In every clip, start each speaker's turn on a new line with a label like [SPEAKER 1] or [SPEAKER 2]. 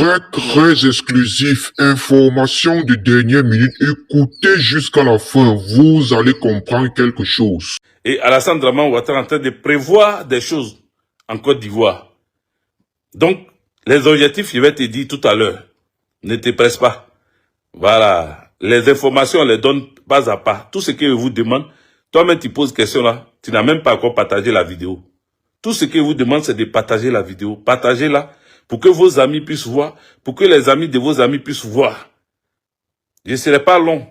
[SPEAKER 1] Très exclusif, information de dernière minute, écoutez jusqu'à la fin, vous allez comprendre quelque chose.
[SPEAKER 2] Et Alassane Draman Ouattara est en train de prévoir des choses en Côte d'Ivoire. Donc, les objectifs, je vais te dire tout à l'heure. Ne te presse pas. Voilà. Les informations, on les donne pas à pas. Tout ce que je vous demande, toi-même tu poses question là, tu n'as même pas encore partagé la vidéo. Tout ce que je vous demande, c'est de partager la vidéo. Partagez-la pour que vos amis puissent voir, pour que les amis de vos amis puissent voir. Je ne serai pas long,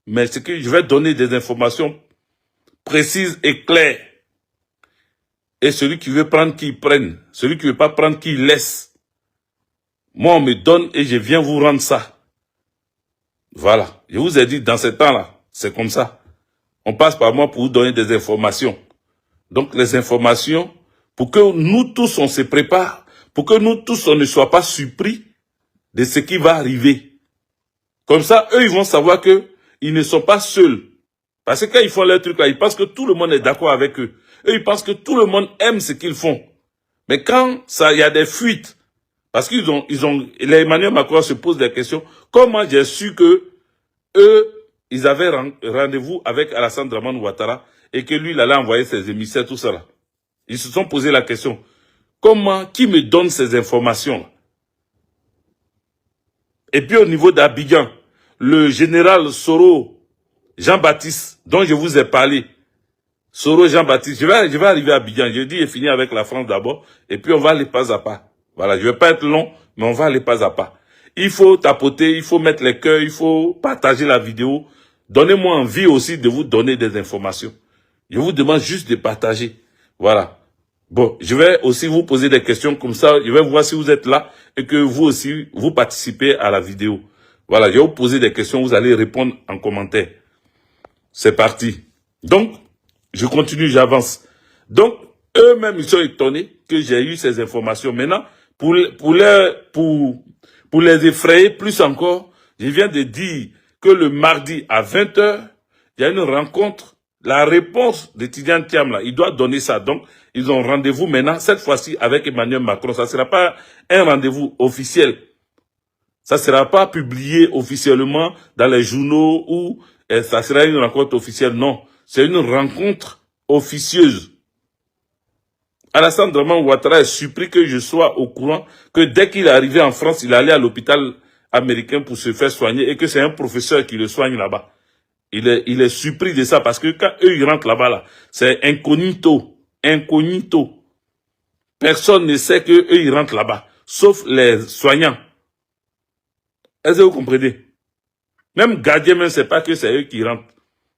[SPEAKER 2] mais c'est que je vais donner des informations précises et claires. Et celui qui veut prendre, qu'il prenne. Celui qui ne veut pas prendre, qu'il laisse. Moi, on me donne et je viens vous rendre ça. Voilà. Je vous ai dit, dans ce temps-là, c'est comme ça. On passe par moi pour vous donner des informations. Donc, les informations, pour que nous tous, on se prépare, pour que nous tous, on ne soit pas surpris de ce qui va arriver. Comme ça, eux, ils vont savoir que ils ne sont pas seuls. Parce que quand ils font leur truc là, ils pensent que tout le monde est d'accord avec eux. Eux, ils pensent que tout le monde aime ce qu'ils font. Mais quand il y a des fuites, parce Emmanuel Macron se pose des questions, comment j'ai su que eux, ils avaient rendez-vous avec Alassane Draman Ouattara et que lui, il allait envoyer ses émissaires, tout ça là. Ils se sont posé la question, qui me donne ces informations là? Et puis au niveau d'Abidjan, le général Soro Jean-Baptiste, dont je vous ai parlé, Soro Jean-Baptiste, je vais arriver à Abidjan, je dis et fini avec la France d'abord, et puis on va aller pas à pas. Voilà, je vais pas être long, mais on va aller pas à pas. Il faut tapoter, il faut mettre les cœurs, il faut partager la vidéo. Donnez-moi envie aussi de vous donner des informations. Je vous demande juste de partager. Voilà. Bon, je vais aussi vous poser des questions comme ça, je vais voir si vous êtes là et que vous aussi, vous participez à la vidéo. Voilà, je vais vous poser des questions, vous allez répondre en commentaire. C'est parti. Donc, je continue, j'avance. Donc, eux-mêmes, ils sont étonnés que j'ai eu ces informations. Maintenant, pour les effrayer plus encore, je viens de dire que le mardi à 20 h, il y a une rencontre. La réponse de Tidjane Thiam, là, il doit donner ça. Donc, ils ont rendez-vous maintenant, cette fois-ci, avec Emmanuel Macron. Ça ne sera pas un rendez-vous officiel. Ça ne sera pas publié officiellement dans les journaux ou ça sera une rencontre officielle. Non, c'est une rencontre officieuse. Alassane Draman Ouattara est surpris que je sois au courant que dès qu'il est arrivé en France, il allait à l'hôpital américain pour se faire soigner et que c'est un professeur qui le soigne là-bas. Il est surpris de ça parce que quand eux ils rentrent là-bas, là, c'est incognito. Incognito. Personne ne sait que eux ils rentrent là-bas, sauf les soignants. Est-ce que vous comprenez? Même gardien ne sait pas que c'est eux qui rentrent.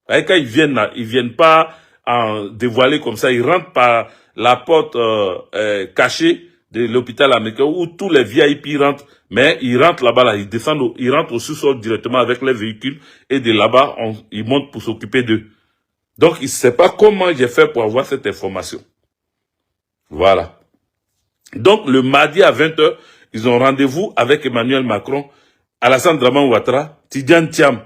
[SPEAKER 2] Et quand ils viennent là, ils viennent pas en dévoiler comme ça. Ils rentrent par la porte cachée de l'hôpital américain où tous les VIP rentrent. Mais ils rentrent là-bas, là, ils descendent, ils rentrent au sous-sol directement avec les véhicules. Et de là-bas, ils montent pour s'occuper d'eux. Donc, il ne sait pas comment j'ai fait pour avoir cette information. Voilà. Donc, le mardi à 20 h, ils ont rendez-vous avec Emmanuel Macron, Alassane Draman Ouattara, Tidjane Thiam.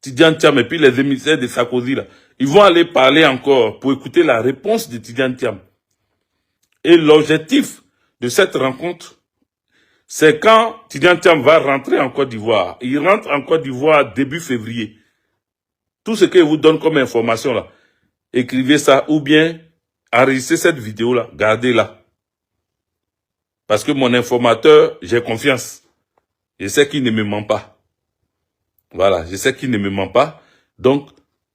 [SPEAKER 2] Tidjane Thiam et puis les émissaires de Sarkozy là. Ils vont aller parler encore pour écouter la réponse de Tidjane Thiam. Et l'objectif de cette rencontre, c'est quand Tidjane Thiam va rentrer en Côte d'Ivoire. Il rentre en Côte d'Ivoire début février. Tout ce que je vous donne comme information là, écrivez ça ou bien enregistrez cette vidéo là, gardez-la. Parce que mon informateur, j'ai confiance. Je sais qu'il ne me ment pas. Voilà, je sais qu'il ne me ment pas. Donc,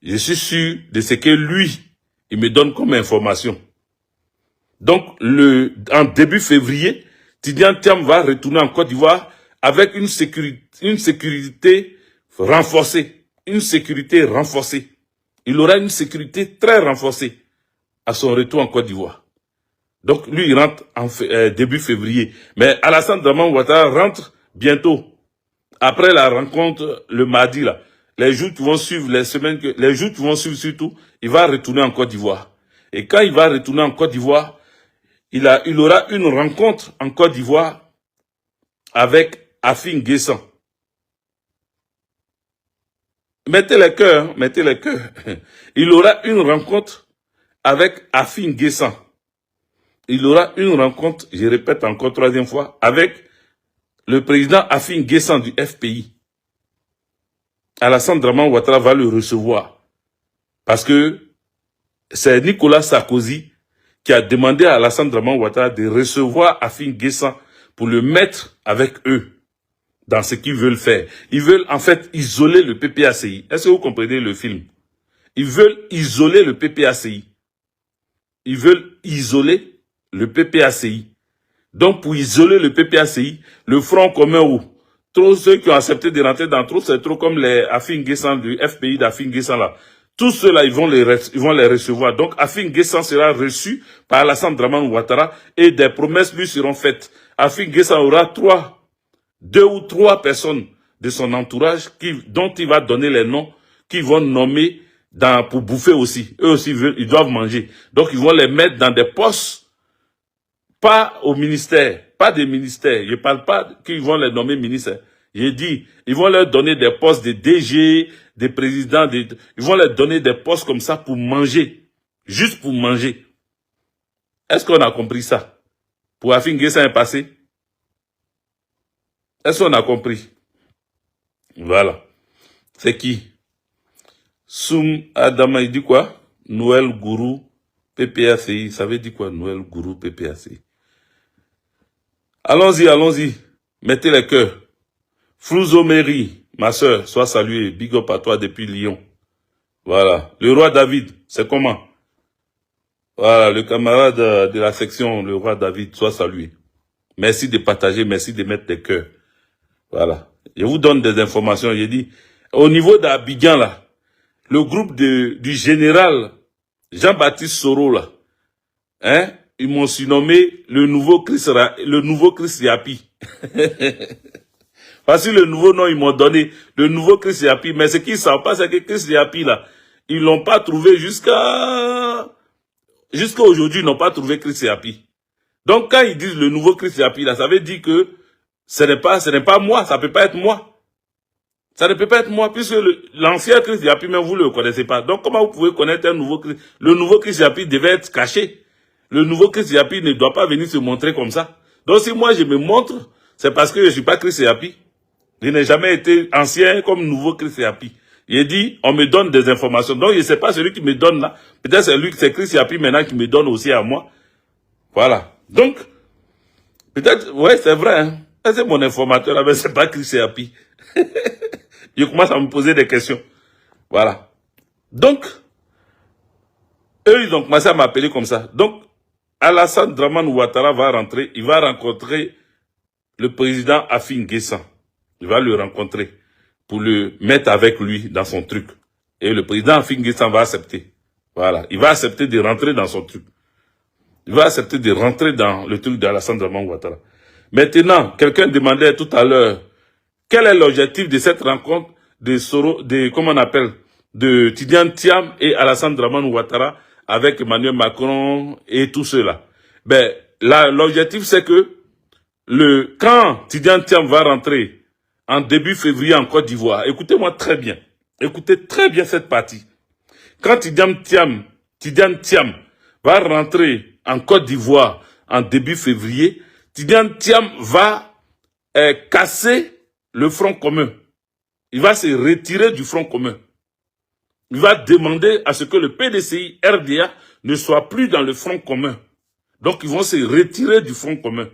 [SPEAKER 2] je suis sûr de ce que lui, il me donne comme information. Donc, en début février, Tidjane Thiam va retourner en Côte d'Ivoire avec une sécurité renforcée. Une sécurité renforcée. Il aura une sécurité très renforcée à son retour en Côte d'Ivoire. Donc, lui, il rentre en début février. Mais Alassane Draman Ouattara rentre bientôt. Après la rencontre, le mardi, là, les jours qui vont suivre, les jours qui vont suivre surtout, il va retourner en Côte d'Ivoire. Et quand il va retourner en Côte d'Ivoire, il aura une rencontre en Côte d'Ivoire avec Afin Guessan. Mettez les cœurs, hein, mettez les cœurs. Il aura une rencontre avec Afin Guessan. il aura une rencontre, je répète encore 3e fois, avec le président Afin Guessan du FPI. Alassane Dramane Ouattara va le recevoir. Parce que c'est Nicolas Sarkozy qui a demandé à Alassane Dramane Ouattara de recevoir Afin Guessan pour le mettre avec eux dans ce qu'ils veulent faire. Ils veulent en fait isoler le PPACI. Est-ce que vous comprenez le film? Ils veulent isoler le PPACI. Ils veulent isoler le PPACI. Donc pour isoler le PPACI, le Front commun où tous ceux qui ont accepté de rentrer dans trop, c'est trop comme les Afin Guessan du FPI d'Afin Guessan là. Tous ceux-là, ils vont les recevoir. Donc, Afin Guessan sera reçu par Alassane Dramane Ouattara et des promesses lui seront faites. Afin Guessan aura 2 ou 3 personnes de son entourage dont il va donner les noms, qui vont nommer pour bouffer aussi. Eux aussi, ils doivent manger. Donc, ils vont les mettre dans des postes, pas au ministère, pas des ministères. Je ne parle pas qu'ils vont les nommer ministres. J'ai dit, ils vont leur donner des postes de DG, des présidents, ils vont leur donner des postes comme ça pour manger. Juste pour manger. Est-ce qu'on a compris ça? Pour Afin Guessan est passé? Est-ce qu'on a compris? Voilà. C'est qui? Soum Adama, il dit quoi? Noël Gourou, PPACI. Ça veut dire quoi, Noël Gourou, PPACI? Allons-y, allons-y. Mettez les cœurs. Flouzo Mary, ma soeur, sois saluée. Big up à toi depuis Lyon. Voilà. Le roi David, c'est comment? Voilà, le camarade de la section, le roi David, sois salué. Merci de partager, merci de mettre des cœurs. Voilà. Je vous donne des informations. J'ai dit, au niveau d'Abidjan, là, le groupe du général Jean-Baptiste Soro, là, hein, ils m'ont surnommé le nouveau Chris Yapi. Parce que le nouveau nom, ils m'ont donné le nouveau Chris Yapi. Mais ce qu'ils ne savent pas, c'est que Chris Yapi, là, ils l'ont pas trouvé jusqu'à aujourd'hui, ils n'ont pas trouvé Chris Yapi. Donc, quand ils disent le nouveau Chris Yapi, là, ça veut dire que ce n'est pas moi, ça peut pas être moi. Ça ne peut pas être moi, puisque l'ancien Chris Yapi, même vous ne le connaissez pas. Donc, comment vous pouvez connaître un nouveau Chris? Le nouveau Chris Yapi devait être caché. Le nouveau Chris Yapi ne doit pas venir se montrer comme ça. Donc, si moi je me montre, c'est parce que je ne suis pas Chris Yapi. Je n'ai jamais été ancien comme nouveau Chris Yapi. Il dit, on me donne des informations. Donc, je ne sais pas celui qui me donne là. Peut-être c'est Chris Yapi maintenant qui me donne aussi à moi. Voilà. Donc, peut-être, ouais, c'est vrai, hein. C'est mon informateur là, mais c'est pas Chris Yapi. Je commence à me poser des questions. Voilà. Donc, eux, ils ont commencé à m'appeler comme ça. Donc, Alassane Dramane Ouattara va rentrer, il va rencontrer le président Afin Guessan. Il va le rencontrer pour le mettre avec lui dans son truc. Et le président Afin Guessan va accepter. Voilà. Il va accepter de rentrer dans son truc. Il va accepter de rentrer dans le truc d'Alassane Dramane Ouattara. Maintenant, quelqu'un demandait tout à l'heure, quel est l'objectif de cette rencontre comment on appelle, de Tidiane Thiam et Alassane Dramane Ouattara avec Emmanuel Macron et tout cela? Ben, là, l'objectif c'est que quand Tidiane Thiam va rentrer en début février en Côte d'Ivoire, écoutez-moi très bien. Écoutez très bien cette partie. Quand Tidiane Thiam va rentrer en Côte d'Ivoire en début février, Tidiane Thiam va casser le Front commun. Il va se retirer du Front commun. Il va demander à ce que le PDCI RDA ne soit plus dans le Front commun. Donc ils vont se retirer du Front commun.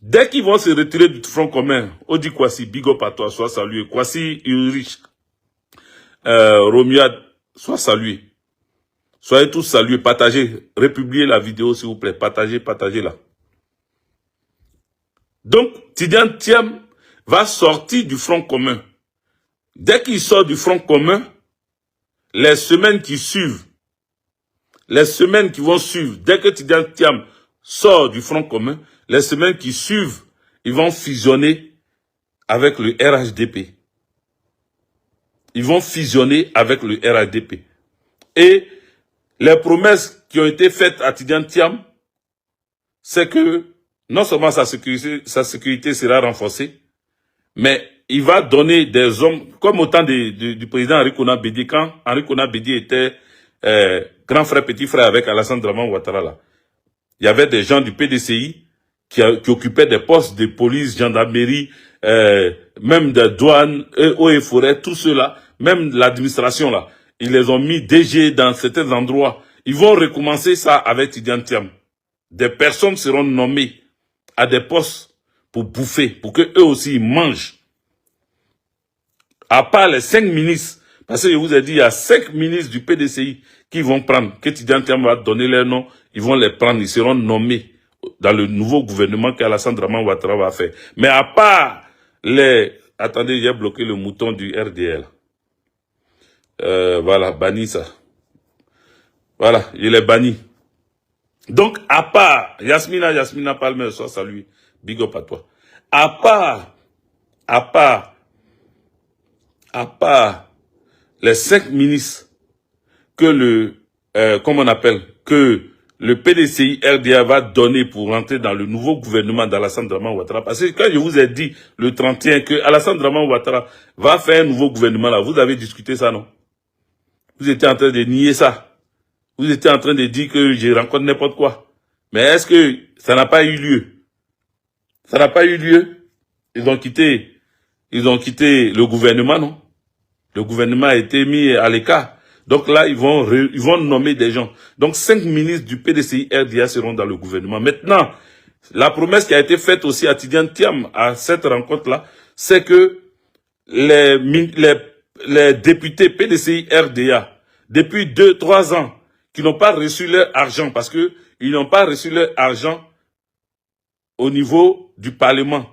[SPEAKER 2] Dès qu'ils vont se retirer du Front commun, Odi Kwasi, big up à toi, sois salué. Kwasi Ulrich, Romuald, sois salué. Soyez tous salués, partagez, republiez la vidéo s'il vous plaît, partagez-la. Donc, Tidiane Thiam va sortir du Front commun. Dès qu'il sort du Front commun, les semaines qui suivent, les semaines qui vont suivre, dès que Tidiane Thiam sort du Front commun, les semaines qui suivent, ils vont fusionner avec le RHDP. Ils vont fusionner avec le RHDP. Et les promesses qui ont été faites à Tidiane Thiam, c'est que non seulement sa sécurité sera renforcée, mais il va donner des hommes, comme au temps du président Henri Konan Bédié, quand Henri Konan Bédié était grand frère, petit frère avec Alassane Dramane Ouattara là. il y avait des gens du PDCI qui occupaient des postes de police, gendarmerie, même de douane, eaux et forêts, tout cela, même l'administration là. Ils les ont mis DG dans certains endroits. Ils vont recommencer ça avec Tidiane Thiam. Des personnes seront nommées à des postes pour bouffer, pour que eux aussi ils mangent. À part les 5 ministres, parce que je vous ai dit, il y a 5 ministres du PDCI qui vont prendre, que Tidiane Thiam va donner leur nom, ils vont les prendre, ils seront nommés dans le nouveau gouvernement qu'Alassane Draman Ouattara va faire. Mais à part les... Attendez, j'ai bloqué le mouton du RDL. Voilà, banni ça. Voilà, il est banni. Donc, à part Yasmina Palmer, soit salué, big up à toi. À part les 5 ministres que que le PDCI RDA va donner pour rentrer dans le nouveau gouvernement d'Alassane Draman Ouattara. Parce que quand je vous ai dit le 31 que Alassane Draman Ouattara va faire un nouveau gouvernement là, vous avez discuté ça, non? Vous étiez en train de nier ça. Vous étiez en train de dire que je rencontre n'importe quoi. Mais est-ce que ça n'a pas eu lieu? Ça n'a pas eu lieu. Ils ont quitté le gouvernement, non? Le gouvernement a été mis à l'écart. Donc là, ils vont nommer des gens. Donc 5 ministres du PDCI RDA seront dans le gouvernement. Maintenant, la promesse qui a été faite aussi à Tidiane Thiam à cette rencontre-là, c'est que les députés PDCI RDA, depuis 2-3 ans, qui n'ont pas reçu leur argent, parce que ils n'ont pas reçu leur argent au niveau du Parlement,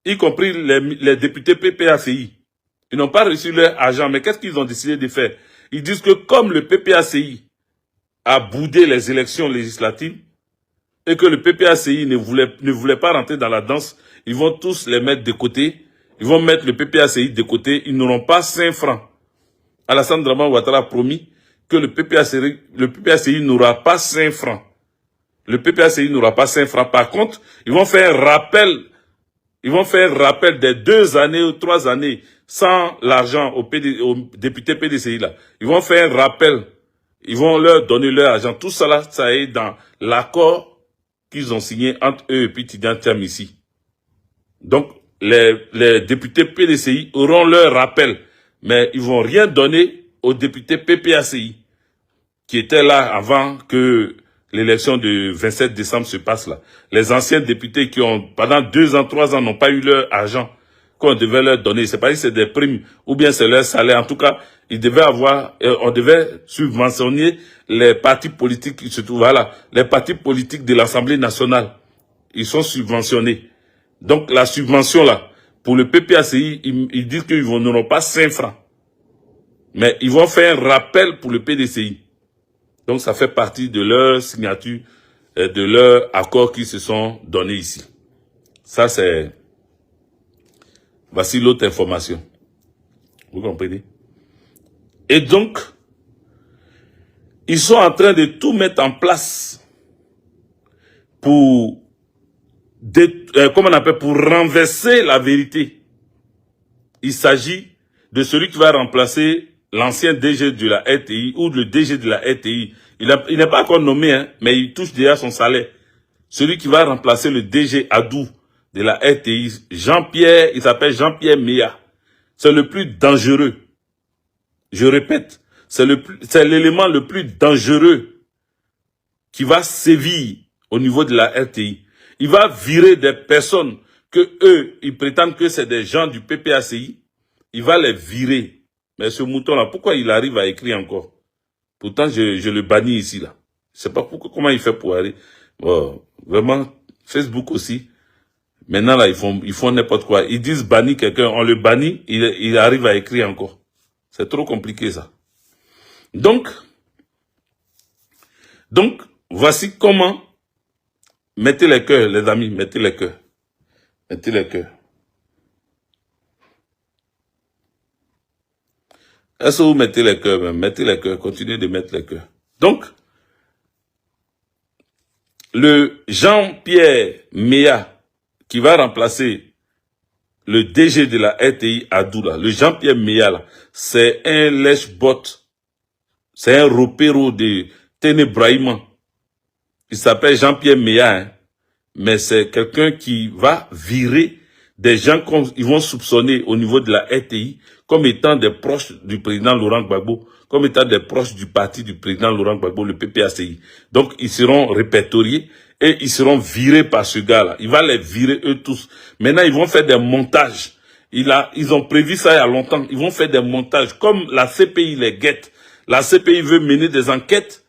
[SPEAKER 2] y compris les députés PPACI. Ils n'ont pas reçu leur argent, mais qu'est-ce qu'ils ont décidé de faire? Ils disent que comme le PPACI a boudé les élections législatives, et que le PPACI ne voulait pas rentrer dans la danse, ils vont tous les mettre de côté, ils vont mettre le PPACI de côté, ils n'auront pas 5 francs. Alassane Draman Ouattara a promis que le PPACI n'aura pas 5 francs. Le PPACI n'aura pas 5 francs. Par contre, ils vont faire un rappel. Ils vont faire un rappel des 2 années ou 3 années sans l'argent aux députés PDCI là. Ils vont faire un rappel. Ils vont leur donner leur argent. Tout ça là, ça est dans l'accord qu'ils ont signé entre eux et puis Tidiane Thiam ici. Donc, les députés PDCI auront leur rappel. Mais ils vont rien donner aux députés PPACI qui étaient là avant que l'élection du 27 décembre se passe là. Les anciens députés qui ont, pendant 2 ans, 3 ans, n'ont pas eu leur argent qu'on devait leur donner. C'est pas si c'est des primes ou bien c'est leur salaire. En tout cas, ils devaient avoir, on devait subventionner les partis politiques qui se trouvent là. Les partis politiques de l'Assemblée nationale. Ils sont subventionnés. Donc, la subvention là, pour le PPACI, ils disent qu'ils n'auront pas 5 francs. Mais ils vont faire un rappel pour le PDCI. Donc, ça fait partie de leur signature, de leur accord qu'ils se sont donnés ici. Ça, c'est... Voici l'autre information. Vous comprenez? Et donc, ils sont en train de tout mettre en place pour... comment on appelle? Pour renverser la vérité. Il s'agit de celui qui va remplacer l'ancien DG de la RTI ou le DG de la RTI. Il n'est pas encore nommé, hein, mais il touche déjà son salaire. Celui qui va remplacer le DG Adou de la RTI, Jean-Pierre, il s'appelle Jean-Pierre Meya. C'est le plus dangereux. Je répète, c'est l'élément le plus dangereux qui va sévir au niveau de la RTI. Il va virer des personnes que eux, ils prétendent que c'est des gens du PPACI. Il va les virer. Mais ce mouton-là, pourquoi il arrive à écrire encore? Pourtant, je le bannis ici, là. Je sais pas comment il fait pour aller. Bon, vraiment, Facebook aussi. Maintenant, là, ils font n'importe quoi. Ils disent bannir quelqu'un, on le bannit, il arrive à écrire encore. C'est trop compliqué, ça. Donc, voici comment, mettez les cœurs, les amis, mettez les cœurs. Mettez les cœurs. Est-ce que vous mettez les cœurs même? Mettez les cœurs, continuez de mettre les cœurs. Donc, le Jean-Pierre Meya, qui va remplacer le DG de la RTI Adoula, le Jean-Pierre Meya, là, c'est un lèche-bot, c'est un ropéro de Ténébraïman. il s'appelle Jean-Pierre Meya, hein, mais c'est quelqu'un qui va virer des gens qu'ils vont soupçonner au niveau de la RTI comme étant des proches du président Laurent Gbagbo, comme étant des proches du parti du président Laurent Gbagbo, le PPACI. Donc, ils seront répertoriés et ils seront virés par ce gars-là. Il va les virer eux tous. Maintenant, ils vont faire des montages. Ils ont prévu ça il y a longtemps. Ils vont faire des montages. Comme la CPI les guette. La CPI veut mener des enquêtes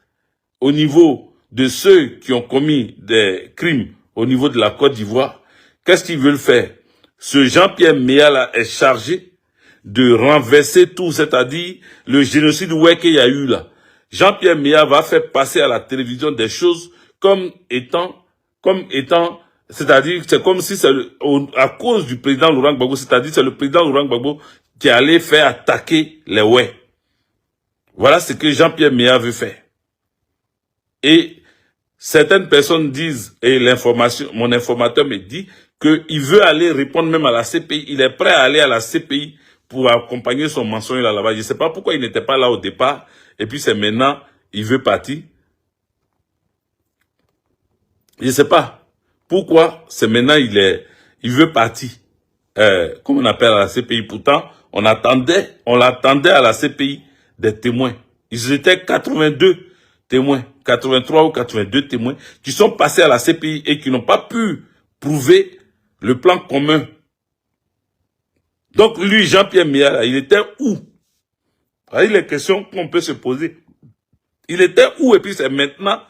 [SPEAKER 2] au niveau de ceux qui ont commis des crimes au niveau de la Côte d'Ivoire. Qu'est-ce qu'ils veulent faire? Ce Jean-Pierre Meya là est chargé de renverser tout, c'est-à-dire le génocide qu'il y a eu là. Jean-Pierre Meya va faire passer à la télévision des choses comme étant, c'est-à-dire c'est comme si c'est à cause du président Laurent Gbagbo, c'est-à-dire c'est le président Laurent Gbagbo qui allait faire attaquer les ouais. Voilà ce que Jean-Pierre Meya veut faire. Et certaines personnes disent, et mon informateur me dit, qu'il veut aller répondre même à la CPI. Il est prêt à aller à la CPI pour accompagner son mensonge là-bas. Je ne sais pas pourquoi il n'était pas là au départ. Et puis c'est maintenant, il veut partir. Je ne sais pas pourquoi c'est maintenant, il veut partir. Comme on appelle à la CPI. Pourtant, on l'attendait à la CPI des témoins. Ils étaient 82 témoins, 83 ou 82 témoins qui sont passés à la CPI et qui n'ont pas pu prouver le plan commun. Donc lui, Jean-Pierre Meya, il était où? Avec les questions qu'on peut se poser. Il était où? Et puis c'est maintenant,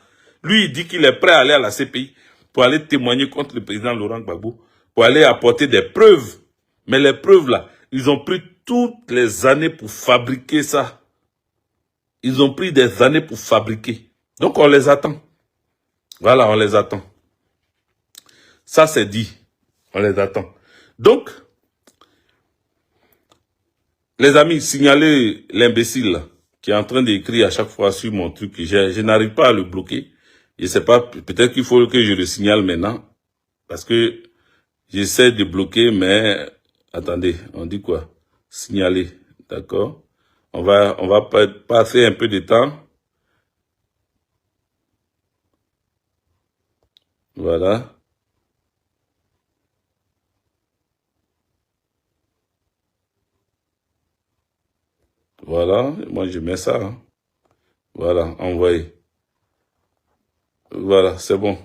[SPEAKER 2] lui il dit qu'il est prêt à aller à la CPI pour aller témoigner contre le président Laurent Gbagbo, pour aller apporter des preuves. Mais les preuves là, ils ont pris toutes les années pour fabriquer ça. Ils ont pris des années pour fabriquer. Donc on les attend. Voilà, on les attend. Ça c'est dit. On les attend. Donc, les amis, signalez l'imbécile qui est en train d'écrire à chaque fois sur mon truc. Je n'arrive pas à le bloquer. Je sais pas, peut-être qu'il faut que je le signale maintenant. Parce que j'essaie de bloquer, mais attendez, on dit quoi? Signaler, d'accord? On va passer un peu de temps. Voilà. Voilà, moi je mets ça. Hein. Voilà, envoyé. Voilà, c'est bon.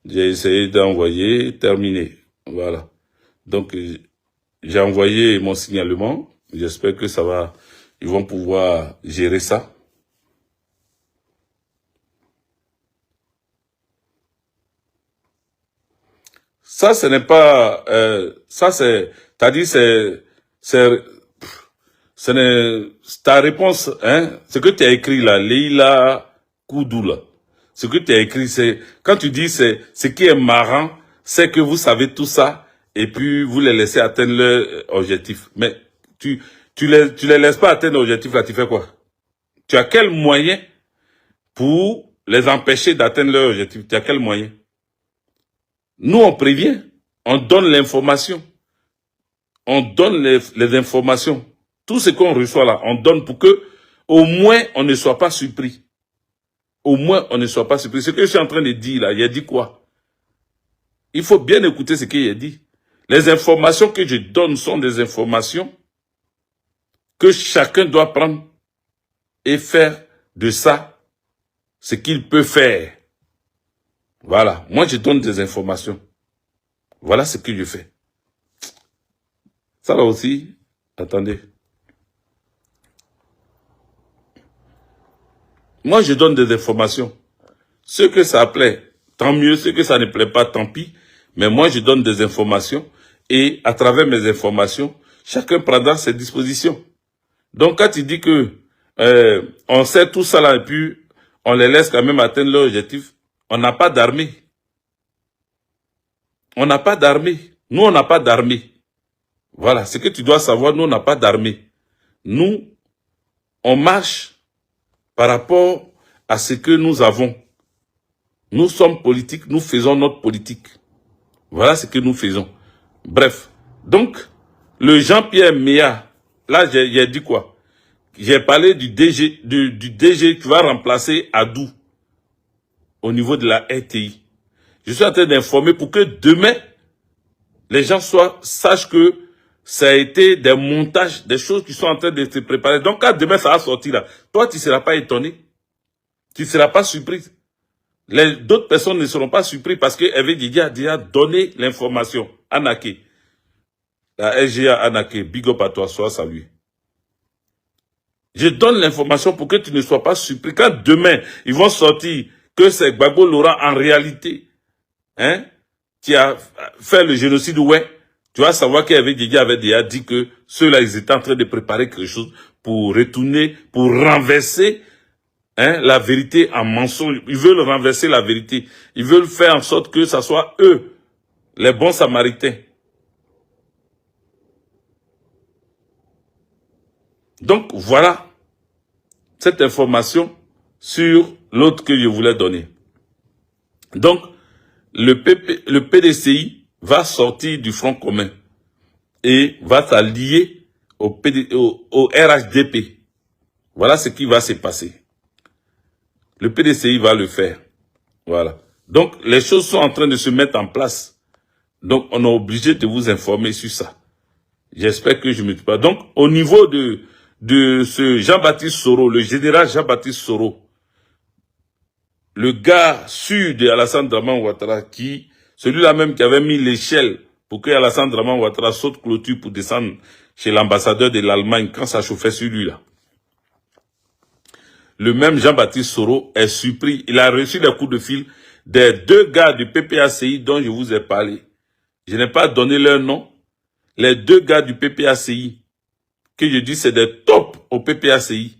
[SPEAKER 2] J'ai essayé d'envoyer, terminé. Voilà. Donc, j'ai envoyé mon signalement. J'espère que ça va, ils vont pouvoir gérer ça. Ça, ce n'est pas, ça c'est, t'as dit ce n'est, ta réponse, hein, ce que tu as écrit là, Leila Koudou là, ce que tu as écrit, c'est, quand tu dis ce qui est marrant, c'est que vous savez tout ça, et puis vous les laissez atteindre leur objectif. Mais tu les laisses pas atteindre l'objectif là, tu fais quoi? Tu as quel moyen pour les empêcher d'atteindre leur objectif? Tu as quel moyen? Nous, on prévient, on donne l'information, on donne les informations. Tout ce qu'on reçoit là, on donne pour que, au moins, on ne soit pas surpris. Au moins, on ne soit pas surpris. Ce que je suis en train de dire là, il a dit quoi? Il faut bien écouter ce qu'il a dit. Les informations que je donne sont des informations que chacun doit prendre et faire de ça ce qu'il peut faire. Voilà. Moi, je donne des informations. Voilà ce que je fais. Ça là aussi, attendez. Moi, je donne des informations. Ce que ça plaît, tant mieux. Ce que ça ne plaît pas, tant pis. Mais moi, je donne des informations. Et à travers mes informations, chacun prendra ses dispositions. Donc, quand il dit que on sait tout ça là, et puis on les laisse quand même atteindre leur objectif, on n'a pas d'armée. On n'a pas d'armée. Nous, on n'a pas d'armée. Voilà, ce que tu dois savoir, nous, on n'a pas d'armée. Nous, on marche par rapport à ce que nous avons. Nous sommes politiques, nous faisons notre politique. Voilà ce que nous faisons. Bref, donc, le Jean-Pierre Meya, là, j'ai dit quoi? J'ai parlé du DG qui va remplacer Adou au niveau de la RTI. Je suis en train d'informer pour que demain, les gens sachent que ça a été des montages, des choses qui sont en train de se préparer. Donc, quand demain ça va sortir là, toi, tu ne seras pas étonné. Tu ne seras pas surpris. D'autres personnes ne seront pas surpris parce que Hervé Didier a déjà donné l'information. Anaké. La SGA Anaké, big up à toi, sois salué. Je donne l'information pour que tu ne sois pas surpris. Quand demain, ils vont sortir que c'est Gbagbo Laurent en réalité, hein, qui a fait le génocide, ouais, tu vas savoir qu'Hervé Didier avait déjà dit que ceux-là, ils étaient en train de préparer quelque chose pour retourner, pour renverser, hein, la vérité en mensonge. Ils veulent renverser la vérité. Ils veulent faire en sorte que ça soit eux, les bons samaritains. Donc, voilà cette information sur l'autre que je voulais donner. Donc, le PDCI va sortir du Front commun et va s'allier au RHDP. Voilà ce qui va se passer. Le PDCI va le faire. Voilà. Donc, les choses sont en train de se mettre en place. Donc, on est obligé de vous informer sur ça. J'espère que je ne me trompe pas. Donc, au niveau de ce Jean-Baptiste Soro, le général Jean-Baptiste Soro, le gars sûr de Alassane Draman Ouattara, celui-là même qui avait mis l'échelle pour que Alassane Draman Ouattara saute clôture pour descendre chez l'ambassadeur de l'Allemagne quand ça chauffait sur lui là. Le même Jean-Baptiste Soro est surpris. Il a reçu des coups de fil des deux gars du PPACI dont je vous ai parlé. Je n'ai pas donné leur nom. Les deux gars du PPACI, que je dis c'est des tops au PPACI,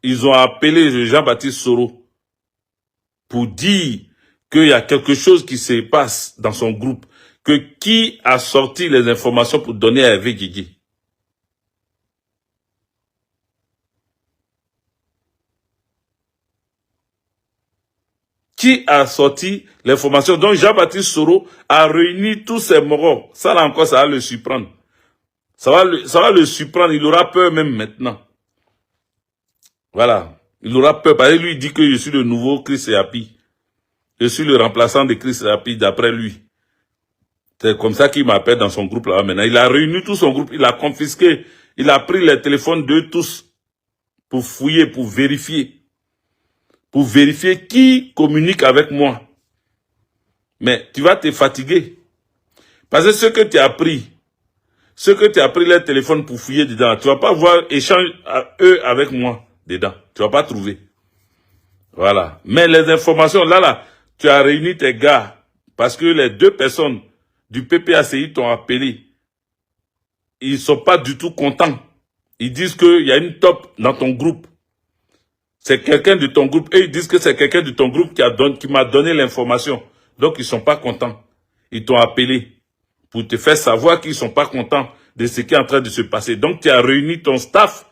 [SPEAKER 2] ils ont appelé Jean-Baptiste Soro pour dire qu'il y a quelque chose qui se passe dans son groupe, que qui a sorti les informations pour donner à Hervé Didier. Qui a sorti l'information? Donc Jean-Baptiste Soro a réuni tous ses morons. Ça là encore, ça va le surprendre. Ça va le surprendre, il aura peur même maintenant. Voilà. Il aura peur, parce que lui il dit que je suis le nouveau Chris Happy. Je suis le remplaçant de Chris Happy d'après lui. C'est comme ça qu'il m'appelle dans son groupe là maintenant. Il a réuni tout son groupe, il a confisqué, il a pris les téléphones d'eux tous pour fouiller, pour vérifier. Pour vérifier qui communique avec moi. Mais tu vas te fatiguer. Parce que ce que tu as pris, leur téléphone pour fouiller dedans, tu vas pas voir échange à eux avec moi dedans. Tu vas pas trouver. Voilà. Mais les informations, là, tu as réuni tes gars, parce que les deux personnes du PPACI t'ont appelé. Ils sont pas du tout contents. Ils disent qu'il y a une top dans ton groupe. C'est quelqu'un de ton groupe. Et ils disent que c'est quelqu'un de ton groupe qui m'a donné l'information. Donc, ils sont pas contents. Ils t'ont appelé pour te faire savoir qu'ils sont pas contents de ce qui est en train de se passer. Donc, tu as réuni ton staff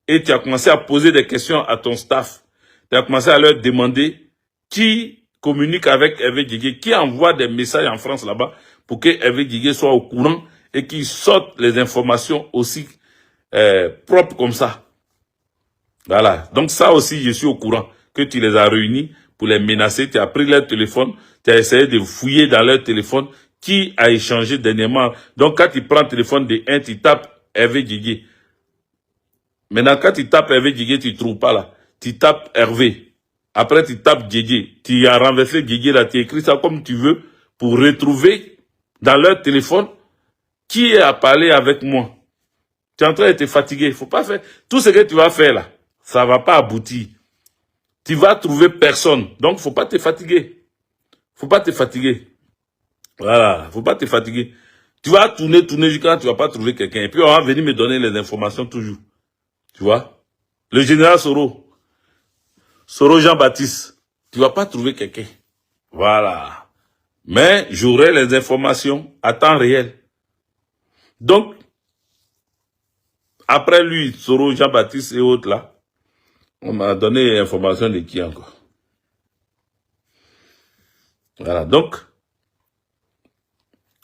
[SPEAKER 2] et tu as commencé à poser des questions à ton staff. Tu as commencé à leur demander qui communique avec Hervé Didier, qui envoie des messages en France là-bas pour que Hervé Didier soit au courant et qu'il sorte les informations aussi propres comme ça. Voilà. Donc ça aussi, je suis au courant que tu les as réunis pour les menacer. Tu as pris leur téléphone, tu as essayé de fouiller dans leur téléphone qui a échangé dernièrement. Donc quand tu prends le téléphone de un, tu tapes Hervé Didier. Maintenant, quand tu tapes Hervé Didier, tu ne trouves pas là. Tu tapes Hervé. Après, tu tapes Didier. Tu as renversé Didier là, tu écris ça comme tu veux pour retrouver dans leur téléphone qui a parlé avec moi. Tu es en train de te fatiguer. Il faut pas faire. Tout ce que tu vas faire là, ça va pas aboutir. Tu vas trouver personne. Donc, faut pas te fatiguer. Faut pas te fatiguer. Voilà. Faut pas te fatiguer. Tu vas tourner jusqu'à tu vas pas trouver quelqu'un. Et puis, on va venir me donner les informations toujours. Tu vois? Le général Soro Jean-Baptiste, tu vas pas trouver quelqu'un. Voilà. Mais, j'aurai les informations à temps réel. Donc, après lui, Soro Jean-Baptiste et autres là, on m'a donné l'information de qui encore. Voilà, donc.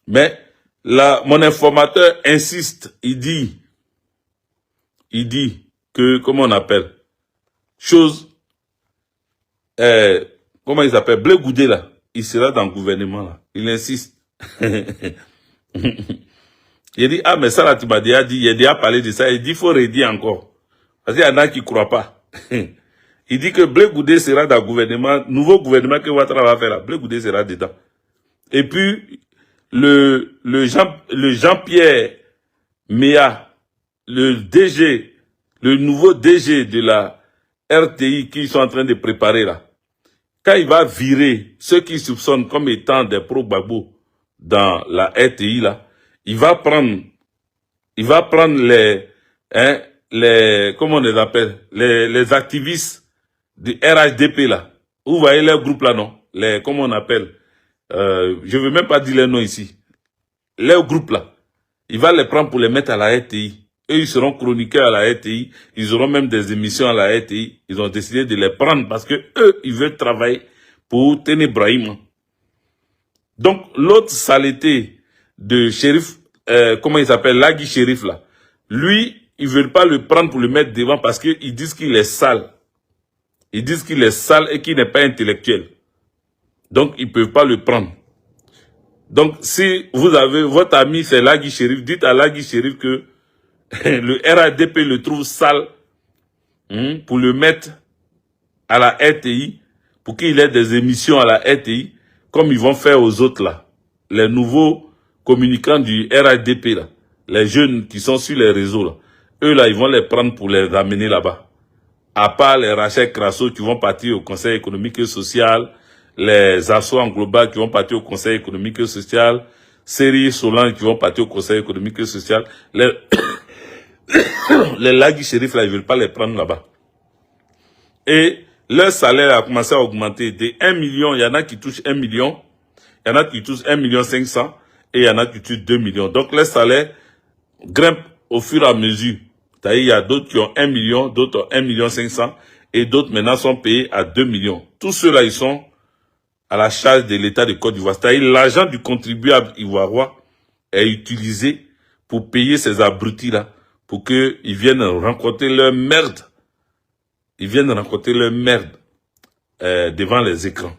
[SPEAKER 2] Mais, là, mon informateur insiste, il dit que, comment on appelle, chose comment il s'appelle, Blé Goudé là, il sera dans le gouvernement là. Il insiste. Il dit, ah mais ça là tu m'as déjà dit, il a déjà parlé de ça, il dit, il faut redire encore. Parce qu'il y en a qui ne croient pas. Il dit que Blé Goudé sera dans le gouvernement, nouveau gouvernement que Ouattara va faire là, Blé Goudé sera dedans. Et puis, le Jean-Pierre Méa, le DG, le nouveau DG de la RTI qu'ils sont en train de préparer là, quand il va virer ceux qui soupçonnent comme étant des pro-Gbagbo dans la RTI là, il va prendre comment on les appelle, les activistes du RHDP là. Vous voyez leur groupe là, non? Comment on appelle? Je veux même pas dire les noms ici. Leur groupe là. Il va les prendre pour les mettre à la RTI. Eux, ils seront chroniqueurs à la RTI. Ils auront même des émissions à la RTI. Ils ont décidé de les prendre parce que eux, ils veulent travailler pour Téné Brahim. Donc, l'autre saleté de shérif, comment il s'appelle, Lagui Shérif là, lui, ils veulent pas le prendre pour le mettre devant parce qu'ils disent qu'il est sale. Ils disent qu'il est sale et qu'il n'est pas intellectuel. Donc, ils peuvent pas le prendre. Donc, si vous avez votre ami, c'est Lagui Shérif, dites à Lagui Shérif que le RADP le trouve sale pour le mettre à la RTI, pour qu'il ait des émissions à la RTI, comme ils vont faire aux autres là. Les nouveaux communicants du RADP là, les jeunes qui sont sur les réseaux là, eux là, ils vont les prendre pour les amener là-bas. À part les Rachel Crasso qui vont partir au Conseil économique et social, les Asso en global qui vont partir au Conseil économique et social, Série Solange qui vont partir au Conseil économique et social, les Lagui Shérif là, ils veulent pas les prendre là-bas. Et leur salaire a commencé à augmenter de 1 million, il y en a qui touchent 1 million, il y en a qui touchent 1,5 million et il y en a qui touchent 2 millions. Donc leur salaire grimpe au fur et à mesure. C'est-à-dire, il y a d'autres qui ont 1 million, d'autres ont 1,5 million et d'autres maintenant sont payés à 2 millions. Tous ceux-là, ils sont à la charge de l'État de Côte d'Ivoire. C'est-à-dire, l'argent du contribuable ivoirien est utilisé pour payer ces abrutis-là, pour qu'ils viennent rencontrer leur merde. Ils viennent rencontrer leur merde devant les écrans.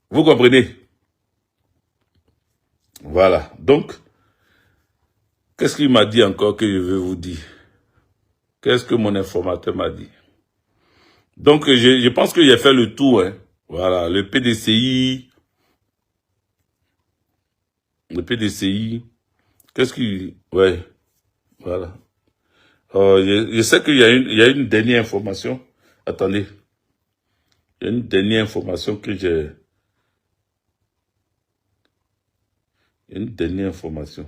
[SPEAKER 2] Vous comprenez? Voilà. Donc, qu'est-ce qu'il m'a dit encore que je veux vous dire? Qu'est-ce que mon informateur m'a dit? Donc, je pense que j'ai fait le tour. Hein. Voilà, le PDCI. Le PDCI. Qu'est-ce qu'il... Ouais, voilà. Je sais qu'il y a une dernière information. Attendez. Il y a une dernière information que j'ai... Il y a une dernière information.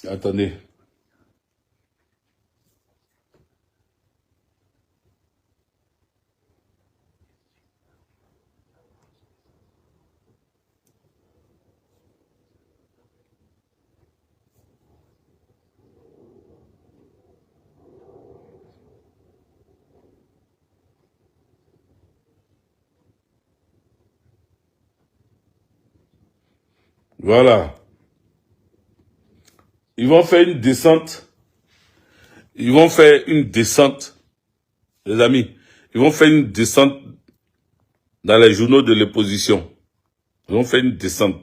[SPEAKER 2] Attendez. Voilà. Ils vont faire une descente. Ils vont faire une descente. Les amis, ils vont faire une descente dans les journaux de l'opposition. Ils vont faire une descente.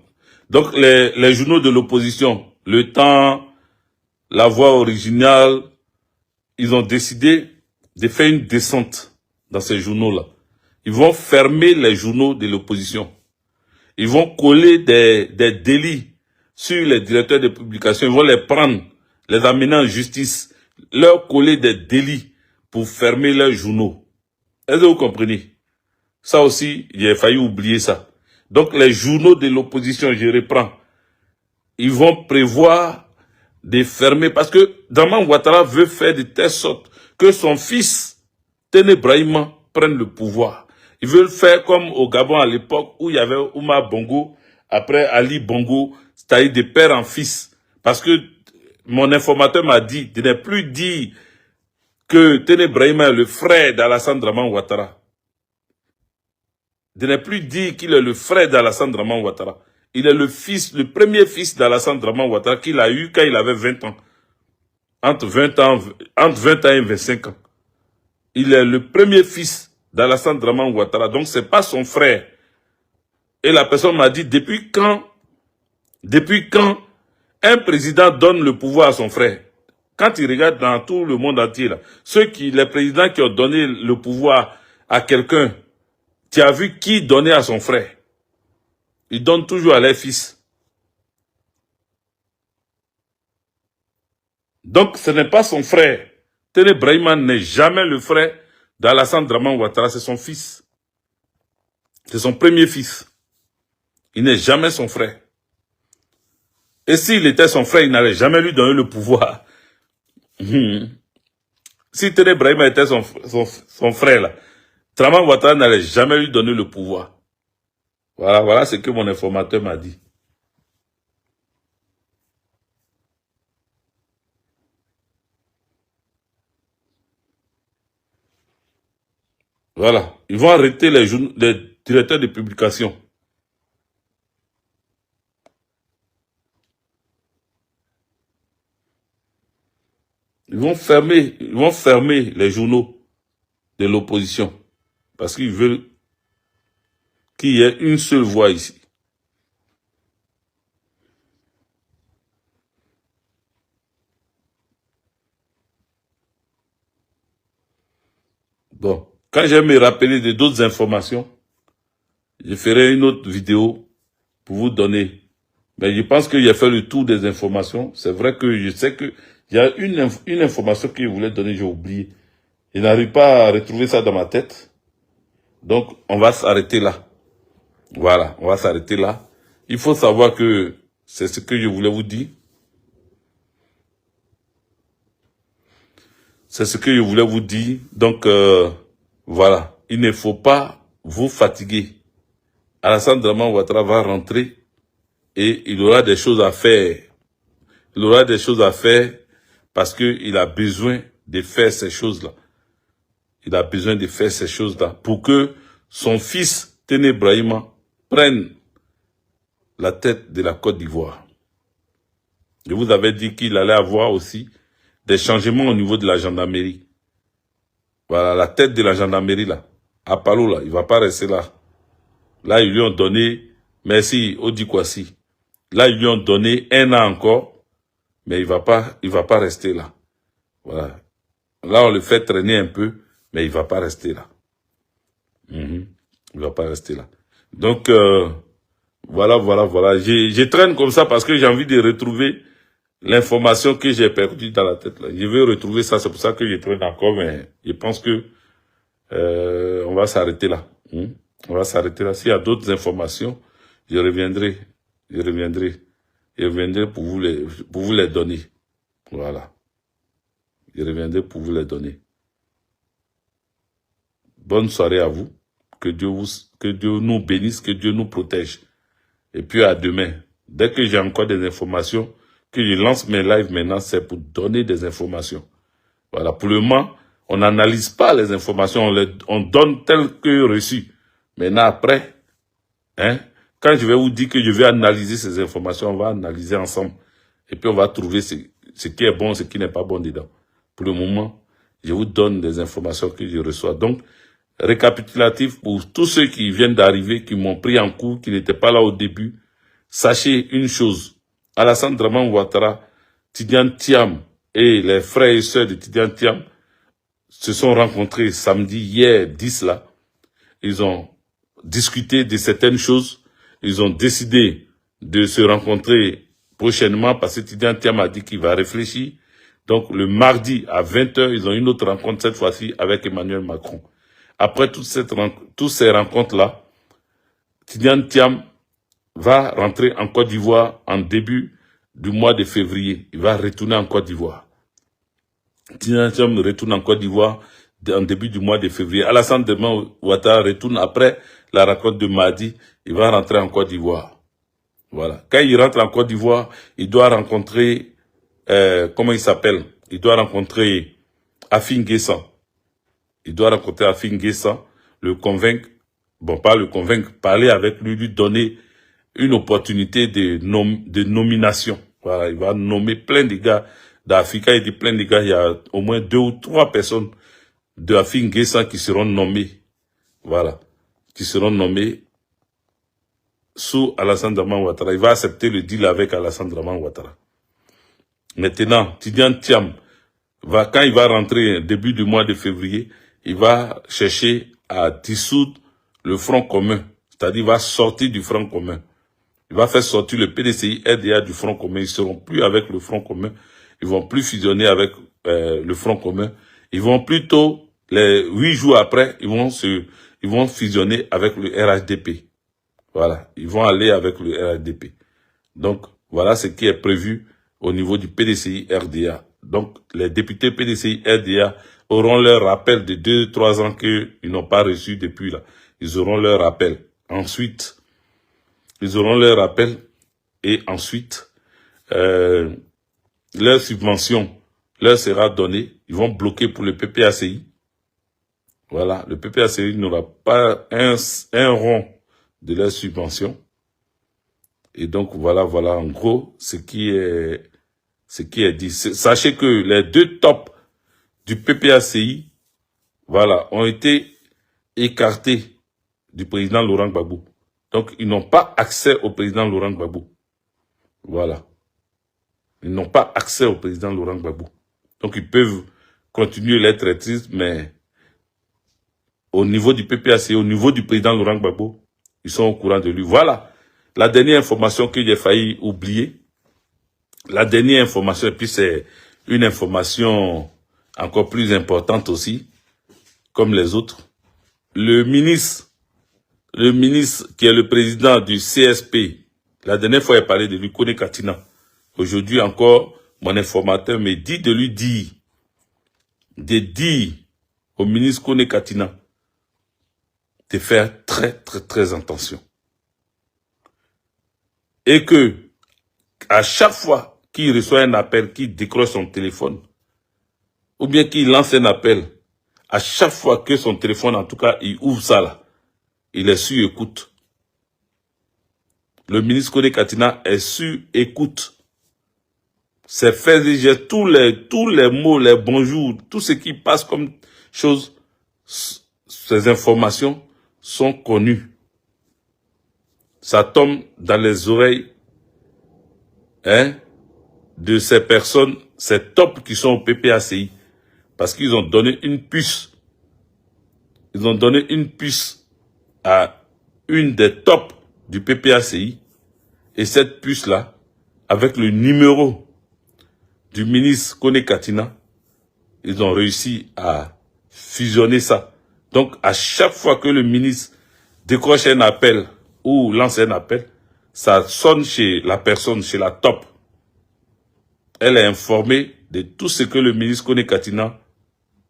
[SPEAKER 2] Donc, les journaux de l'opposition, Le Temps, La Voix originale, ils ont décidé de faire une descente dans ces journaux-là. Ils vont fermer les journaux de l'opposition. Ils vont coller des délits sur les directeurs de publication. Ils vont les prendre, les amener en justice, leur coller des délits pour fermer leurs journaux. Est-ce que vous comprenez? Ça aussi, j'ai failli oublier ça. Donc, les journaux de l'opposition, je reprends, ils vont prévoir de fermer, parce que Draman Ouattara veut faire de telle sorte que son fils, Téné Brahim, prenne le pouvoir. Ils veulent faire comme au Gabon à l'époque où il y avait Ouma Bongo, après Ali Bongo, c'est-à-dire de père en fils. Parce que mon informateur m'a dit de ne plus dire que Téné Brahima est le frère d'Alassane Draman Ouattara. De ne plus dire qu'il est le frère d'Alassane Draman Ouattara. Il est le fils, le premier fils d'Alassane Draman Ouattara qu'il a eu quand il avait 20 ans. Entre 20 ans et 25 ans. Il est le premier fils d'Alassane Draman Ouattara. Donc c'est pas son frère. Et la personne m'a dit, depuis quand un président donne le pouvoir à son frère? Quand il regarde dans tout le monde entier, là, les présidents qui ont donné le pouvoir à quelqu'un, tu as vu qui donnait à son frère? Ils donnent toujours à leur fils. Donc ce n'est pas son frère. Téné Brahima n'est jamais le frère d'Alassane Draman Ouattara, c'est son fils. C'est son premier fils. Il n'est jamais son frère. Et s'il était son frère, il n'allait jamais lui donner le pouvoir. Si Téné Brahima était son frère, là, Draman Ouattara n'allait jamais lui donner le pouvoir. Voilà ce que mon informateur m'a dit. Voilà. Ils vont arrêter les directeurs de publication. Ils vont fermer les journaux de l'opposition. Parce qu'ils veulent qu'il y ait une seule voix ici. Bon, quand je vais me rappeler d'autres informations, je ferai une autre vidéo pour vous donner. Mais je pense que j'ai fait le tour des informations. C'est vrai que je sais que il y a une information que je voulais donner, j'ai oublié. Je n'arrive pas à retrouver ça dans ma tête. Donc, on va s'arrêter là. Voilà, on va s'arrêter là. Il faut savoir que c'est ce que je voulais vous dire. C'est ce que je voulais vous dire. Donc, voilà. Il ne faut pas vous fatiguer. Alassane Draman Ouattara va rentrer et il aura des choses à faire. Il aura des choses à faire parce qu'il a besoin de faire ces choses-là. Il a besoin de faire ces choses-là pour que son fils, Téné Brahima, prenne la tête de la Côte d'Ivoire. Je vous avais dit qu'il allait avoir aussi des changements au niveau de la gendarmerie. Voilà, la tête de la gendarmerie, là, à Palo, là, il ne va pas rester là. Là, ils lui ont donné, merci, Odi Kwasi. Là, ils lui ont donné 1 an encore, mais il va pas rester là. Voilà. Là, on le fait traîner un peu, mais il va pas rester là. Il va pas rester là. Donc, voilà. Je traîne comme ça parce que j'ai envie de retrouver l'information que j'ai perdue dans la tête, là. Je vais retrouver ça, c'est pour ça que je traîne encore, mais je pense que on va s'arrêter là. On va s'arrêter là. S'il y a d'autres informations, je reviendrai pour vous les donner. Voilà. Je reviendrai pour vous les donner. Bonne soirée à vous. Que Dieu nous bénisse, que Dieu nous protège. Et puis à demain. Dès que j'ai encore des informations, que je lance mes lives maintenant, c'est pour donner des informations. Voilà. Pour le moment, on n'analyse pas les informations, on donne telles que reçues. Maintenant, après, quand je vais vous dire que je vais analyser ces informations, on va analyser ensemble. Et puis on va trouver ce qui est bon, ce qui n'est pas bon dedans. Pour le moment, je vous donne des informations que je reçois. Donc, récapitulatif pour tous ceux qui viennent d'arriver, qui m'ont pris en cours, qui n'étaient pas là au début. Sachez une chose, Alassane Draman Ouattara, Tidiane Thiam et les frères et sœurs de Tidiane Thiam se sont rencontrés samedi, hier, 10 là. Ils ont discuté de certaines choses. Ils ont décidé de se rencontrer prochainement parce que Tidiane Thiam a dit qu'il va réfléchir. Donc, le mardi à 20h, ils ont une autre rencontre, cette fois-ci avec Emmanuel Macron. Après toutes ces rencontres-là, Tidiane Thiam va rentrer en Côte d'Ivoire en début du mois de février. Il va retourner en Côte d'Ivoire. Tidiane Thiam retourne en Côte d'Ivoire en début du mois de février. Alassane Draman Ouattara retourne après la rencontre de mardi. Il va rentrer en Côte d'Ivoire. Voilà. Quand il rentre en Côte d'Ivoire, il doit rencontrer, comment il s'appelle? Il doit rencontrer Afin Guessan. Il doit rencontrer Afin Guessan, le convaincre, bon, pas le convaincre, parler avec lui, lui donner une opportunité de nomination. Voilà, il va nommer plein de gars d'Africa. Il dit plein de gars, il y a au moins 2 ou 3 personnes de Afin Guessan qui seront nommées. Voilà, qui seront nommées sous Alassane Dramane Ouattara. Il va accepter le deal avec Alassane Dramane Ouattara. Maintenant, Tidiane Thiam, quand il va rentrer début du mois de février, il va chercher à dissoudre le Front commun. C'est-à-dire, il va sortir du Front commun. Il va faire sortir le PDCI RDA du Front commun. Ils ne seront plus avec le Front commun. Ils vont plus fusionner avec le Front commun. Ils vont plutôt, les 8 jours après, ils vont fusionner avec le RHDP. Voilà. Ils vont aller avec le RHDP. Donc, voilà ce qui est prévu au niveau du PDCI RDA. Donc, les députés PDCI RDA auront leur rappel de 2-3 ans qu'ils n'ont pas reçu depuis là. Ils auront leur rappel. Ensuite, ils auront leur rappel et ensuite, leur subvention leur sera donnée. Ils vont bloquer pour le PPACI. Voilà, le PPACI n'aura pas un rond de leur subvention. Et donc, voilà, en gros, ce qui est dit. Sachez que les 2 tops du PPACI, voilà, ont été écartés du président Laurent Gbagbo. Donc, ils n'ont pas accès au président Laurent Gbagbo. Voilà. Ils n'ont pas accès au président Laurent Gbagbo. Donc, ils peuvent continuer les traîtrises, mais au niveau du PPACI, au niveau du président Laurent Gbagbo, ils sont au courant de lui. Voilà. La dernière information que j'ai failli oublier. La dernière information, et puis c'est une information encore plus importante aussi, comme les autres. Le ministre qui est le président du CSP, la dernière fois il parlait de lui, Kone Katina. Aujourd'hui encore, mon informateur me dit de lui dire, au ministre Kone Katina, de faire très attention. Et que, à chaque fois qu'il reçoit un appel, qu'il décroche son téléphone, ou bien qu'il lance un appel, à chaque fois que son téléphone, en tout cas, il ouvre ça là, il est sur écoute. Le ministre Kone Katina est sur écoute. C'est fait déjà tous les mots, les bonjours, tout ce qui passe comme chose, ces informations sont connues. Ça tombe dans les oreilles de ces personnes, ces tops qui sont au PPACI. Parce qu'ils ont donné une puce. Ils ont donné une puce à une des tops du PPACI. Et cette puce-là, avec le numéro du ministre Kone Katina, ils ont réussi à fusionner ça. Donc, à chaque fois que le ministre décroche un appel ou lance un appel, ça sonne chez la personne, chez la top. Elle est informée de tout ce que le ministre Kone Katina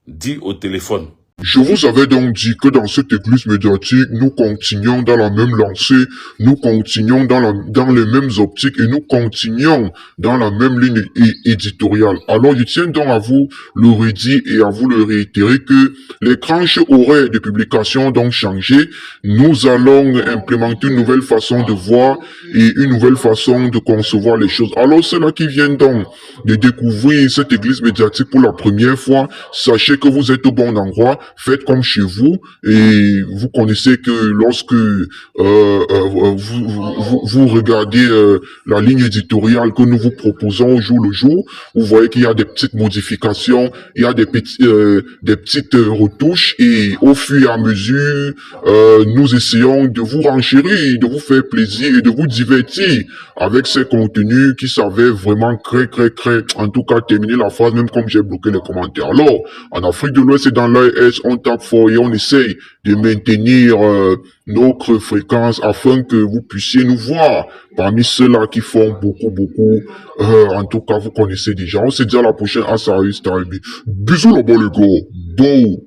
[SPEAKER 2] dit au téléphone.
[SPEAKER 1] Je vous avais donc dit que dans cette église médiatique, nous continuons dans la même lancée, nous continuons dans les mêmes optiques et nous continuons dans la même ligne éditoriale. Alors, je tiens donc à vous le redire et à vous le réitérer que les tranches horaires de publication ont donc changé. Nous allons implémenter une nouvelle façon de voir et une nouvelle façon de concevoir les choses. Alors, ceux-là qui viennent donc de découvrir cette église médiatique pour la première fois, sachez que vous êtes au bon endroit. Faites comme chez vous et vous connaissez que lorsque vous regardez la ligne éditoriale que nous vous proposons au jour le jour, vous voyez qu'il y a des petites modifications, il y a des petites retouches et au fur et à mesure, nous essayons de vous renchérir, de vous faire plaisir et de vous divertir avec ces contenus qui s'avèrent vraiment très, en tout cas terminer la phrase même comme j'ai bloqué les commentaires. Alors, en Afrique de l'Ouest et dans l'AES, on tape fort et on essaye de maintenir notre fréquence afin que vous puissiez nous voir parmi ceux-là qui font beaucoup. En tout cas, vous connaissez déjà. On se dit à la prochaine. Bisous là-bas les gars. Bon.